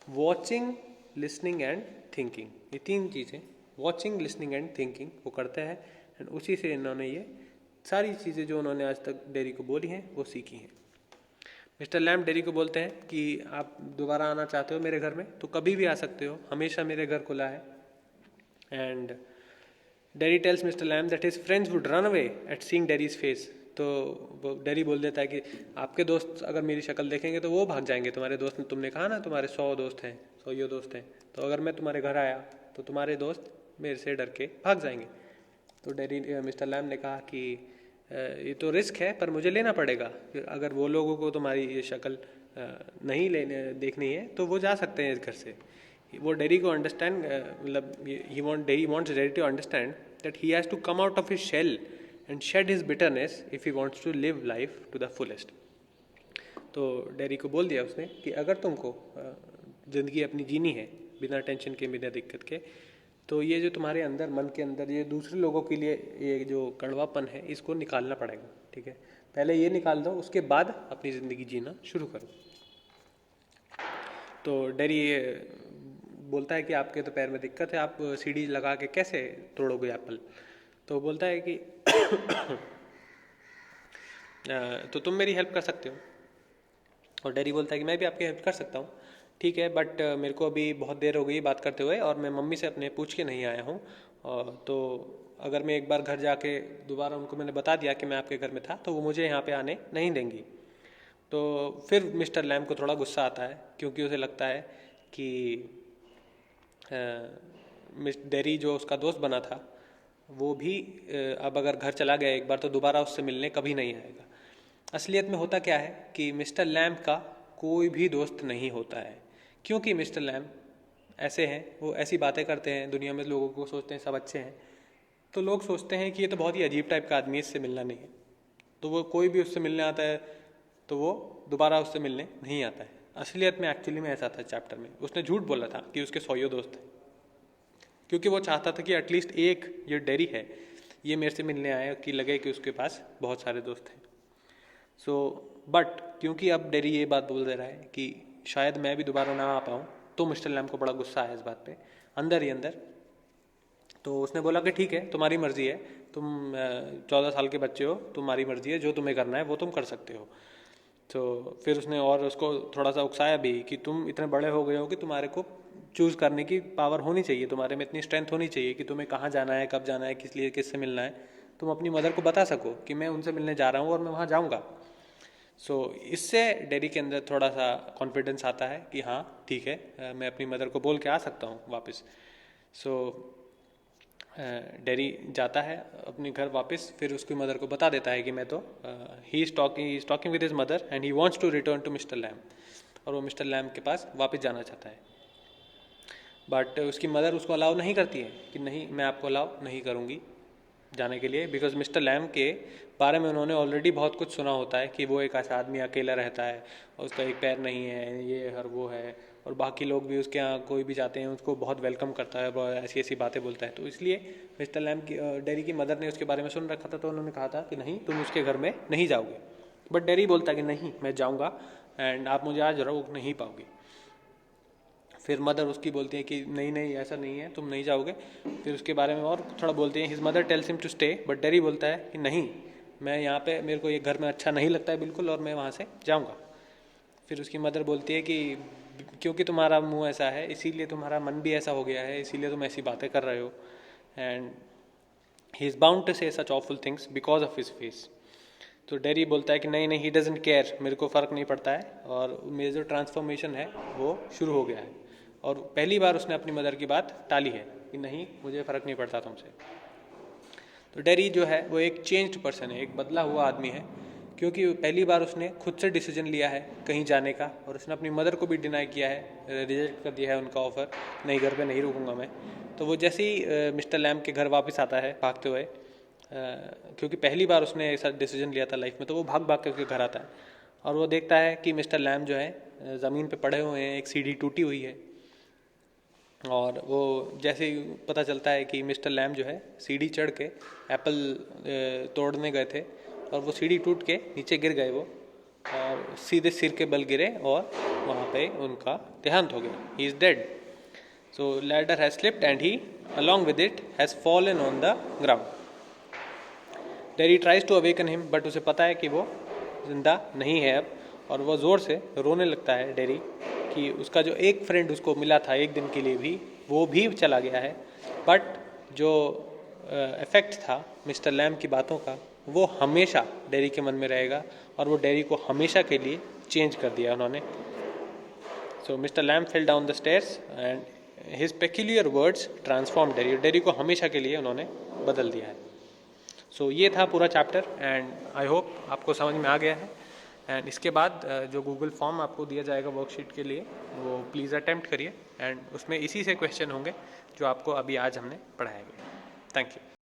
वॉचिंग, लिसनिंग एंड थिंकिंग, ये तीन चीज़ें, वॉचिंग, लिसनिंग एंड थिंकिंग वो करते हैं, एंड उसी से इन्होंने ये सारी चीज़ें जो उन्होंने आज तक डेरी को बोली हैं वो सीखी हैं। मिस्टर लैम डेरी को बोलते हैं कि आप दोबारा आना चाहते हो मेरे घर में तो कभी भी आ सकते हो, हमेशा मेरे घर खुला है। And Derry tells Mister Lamb that his friends would run away at seeing Derry's face. तो डेरी बोल देता है कि आपके दोस्त अगर मेरी शक्ल देखेंगे तो वो भाग जाएंगे, तुम्हारे दोस्त, तुमने कहा ना तुम्हारे 100 दोस्त हैं, 100 दोस्त हैं, तो अगर मैं तुम्हारे घर आया तो तुम्हारे दोस्त मेरे से डर के भाग जाएंगे। तो डेरी मिस्टर लैम ने कहा कि ये तो रिस्क है पर मुझे लेना पड़ेगा, अगर वो लोगों को तुम्हारी ये शक्ल नहीं लेने देखनी है तो वो जा सकते हैं इस घर से। वो डेरी को अंडरस्टैंड, मतलब Derry wants Derry to understand that he has to come out of his shell and shed his bitterness if he wants to live life to the fullest. तो डेरी को बोल दिया उसने कि अगर तुमको ज़िंदगी अपनी जीनी है बिना टेंशन के, बिना दिक्कत के, तो ये जो तुम्हारे अंदर, मन के अंदर ये दूसरे लोगों के लिए ये जो कड़वापन है इसको निकालना पड़ेगा, ठीक है? पहले ये निकाल दो, उसके बाद अपनी ज़िंदगी जीना शुरू करो। तो डेरी बोलता है कि आपके तो पैर में दिक्कत है, आप सीढ़ी लगा के कैसे तोड़ोगे एप्पल? तो बोलता है कि तो तुम मेरी हेल्प कर सकते हो। और डेरी बोलता है कि मैं भी आपकी हेल्प कर सकता हूँ, ठीक है, बट मेरे को अभी बहुत देर हो गई बात करते हुए और मैं मम्मी से अपने पूछ के नहीं आया हूँ, तो अगर मैं एक बार घर जाके दोबारा उनको मैंने बता दिया कि मैं आपके घर में था तो वो मुझे यहाँ पे आने नहीं देंगी। तो फिर मिस्टर लैम को थोड़ा गुस्सा आता है क्योंकि उसे लगता है कि मिस डेरी जो उसका दोस्त बना था वो भी अब अगर घर चला गया एक बार तो दोबारा उससे मिलने कभी नहीं आएगा। असलियत में होता क्या है कि मिस्टर लैम का कोई भी दोस्त नहीं होता है, क्योंकि मिस्टर लैम ऐसे हैं, वो ऐसी बातें करते हैं, दुनिया में लोगों को सोचते हैं सब अच्छे हैं, तो लोग सोचते हैं कि ये तो बहुत ही अजीब टाइप का आदमी, इससे मिलना नहीं है, तो वो कोई भी उससे मिलने आता है तो वो दोबारा उससे मिलने नहीं आता है। असलियत में एक्चुअली में ऐसा था चैप्टर में, उसने झूठ बोला था कि उसके 100 दोस्त हैं, क्योंकि वो चाहता था कि एटलीस्ट एक ये डेरी है ये मेरे से मिलने आए कि लगे कि उसके पास बहुत सारे दोस्त हैं। सो बट क्योंकि अब डेरी ये बात बोल दे रहा है कि शायद मैं भी दोबारा ना आ पाऊँ, तो मिस्टर लैम को बड़ा गुस्सा आया इस बात पे अंदर ही अंदर। तो उसने बोला कि ठीक है, तुम्हारी मर्जी है, तुम 14 साल के बच्चे हो, तुम्हारी मर्जी है, जो तुम्हें करना है वो तुम कर सकते हो। तो फिर उसने और उसको थोड़ा सा उकसाया भी कि तुम इतने बड़े हो गए हो कि तुम्हारे को चूज़ करने की पावर होनी चाहिए, तुम्हारे में इतनी स्ट्रेंथ होनी चाहिए कि तुम्हें कहाँ जाना है, कब जाना है, किस लिए, किससे मिलना है, तुम अपनी मदर को बता सको कि मैं उनसे मिलने जा रहा हूँ और मैं वहाँ जाऊँगा। सो इससे डेरी के अंदर थोड़ा सा कॉन्फिडेंस आता है कि हाँ ठीक है, मैं अपनी मदर को बोल के आ सकता हूँ वापस। सो डेरी जाता है अपने घर वापस, फिर उसकी मदर को बता देता है कि मैं तो he is talking with his mother and he wants to return to Mister Lamb, और वो मिस्टर लैम के पास वापस जाना चाहता है। बट उसकी मदर उसको अलाउ नहीं करती है कि नहीं, मैं आपको अलाउ नहीं करूँगी जाने के लिए, बिकॉज मिस्टर लैम के बारे में उन्होंने ऑलरेडी बहुत कुछ सुना होता है कि वो एक ऐसा आदमी अकेला रहता है और उसका एक पैर नहीं है, ये हर वो है, और बाकी लोग भी उसके यहाँ कोई भी जाते हैं उसको बहुत वेलकम करता है, बहुत ऐसी ऐसी बातें बोलता है। तो इसलिए मिस्टर लैम की डेरी की मदर ने उसके बारे में सुन रखा था, तो उन्होंने कहा था कि नहीं तुम उसके घर में नहीं जाओगे। बट डेरी बोलता है कि नहीं मैं जाऊँगा एंड आप मुझे आज रोक नहीं पाओगे। फिर मदर उसकी बोलती है कि नहीं नहीं ऐसा नहीं है, तुम नहीं जाओगे। फिर उसके बारे में और थोड़ा बोलते हैं, his mother tells him to stay, but Derry बोलता है कि नहीं, मैं यहाँ पे, मेरे को ये घर में अच्छा नहीं लगता है बिल्कुल और मैं वहाँ से जाऊँगा। फिर उसकी मदर बोलती है कि क्योंकि तुम्हारा मुंह ऐसा है इसीलिए तुम्हारा मन भी ऐसा हो गया है, इसीलिए तुम ऐसी बातें कर रहे हो, and he is bound to say such awful things because of his face. तो डेरी बोलता है कि नहीं नहीं, ही डजंट केयर, मेरे को फ़र्क नहीं पड़ता है, और मेरा जो ट्रांसफॉर्मेशन है वो शुरू हो गया है। और पहली बार उसने अपनी मदर की बात टाली है कि नहीं मुझे फ़र्क नहीं पड़ता तुमसे। तो डेरी जो है वो एक चेंज्ड पर्सन है, एक बदला हुआ आदमी है, क्योंकि पहली बार उसने खुद से डिसीजन लिया है कहीं जाने का, और उसने अपनी मदर को भी डिनाई किया है, रिजेक्ट कर दिया है उनका ऑफ़र, नहीं घर पे नहीं रुकूंगा मैं। तो वो जैसे ही मिस्टर लैम के घर वापस आता है भागते हुए, क्योंकि पहली बार उसने ऐसा डिसीजन लिया था लाइफ में, तो वो भाग भाग के उसके घर आता है और वो देखता है कि मिस्टर लैम जो है ज़मीन पे पड़े हुए हैं, एक सीढ़ी टूटी हुई है। और वो जैसे ही पता चलता है कि मिस्टर लैम जो है सीढ़ी चढ़ के एप्पल तोड़ने गए थे और वो सीढ़ी टूट के नीचे गिर गए वो, और सीधे सिर के बल गिरे और वहाँ पे उनका देहांत हो गया। He is dead. So ladder has slipped and he along with it has fallen on the ground. Terry tries to awaken him, but उसे पता है कि वो जिंदा नहीं है अब, और वो ज़ोर से रोने लगता है डेरी कि उसका जो एक फ्रेंड उसको मिला था एक दिन के लिए भी, वो भी चला गया है। बट जो इफेक्ट था मिस्टर लैम की बातों का, वो हमेशा डेरी के मन में रहेगा, और वो डेरी को हमेशा के लिए चेंज कर दिया उन्होंने। So mister Lamb fell down the stairs and his peculiar words transform Derry. Derry को हमेशा के लिए उन्होंने बदल दिया है। सो ये था पूरा चैप्टर, एंड आई होप आपको समझ में आ गया है। एंड इसके बाद जो गूगल फॉर्म आपको दिया जाएगा वर्कशीट के लिए, वो प्लीज़ अटेम्प्ट करिए, एंड उसमें इसी से क्वेश्चन होंगे जो आपको अभी आज हमने पढ़ाए गए। Thank you.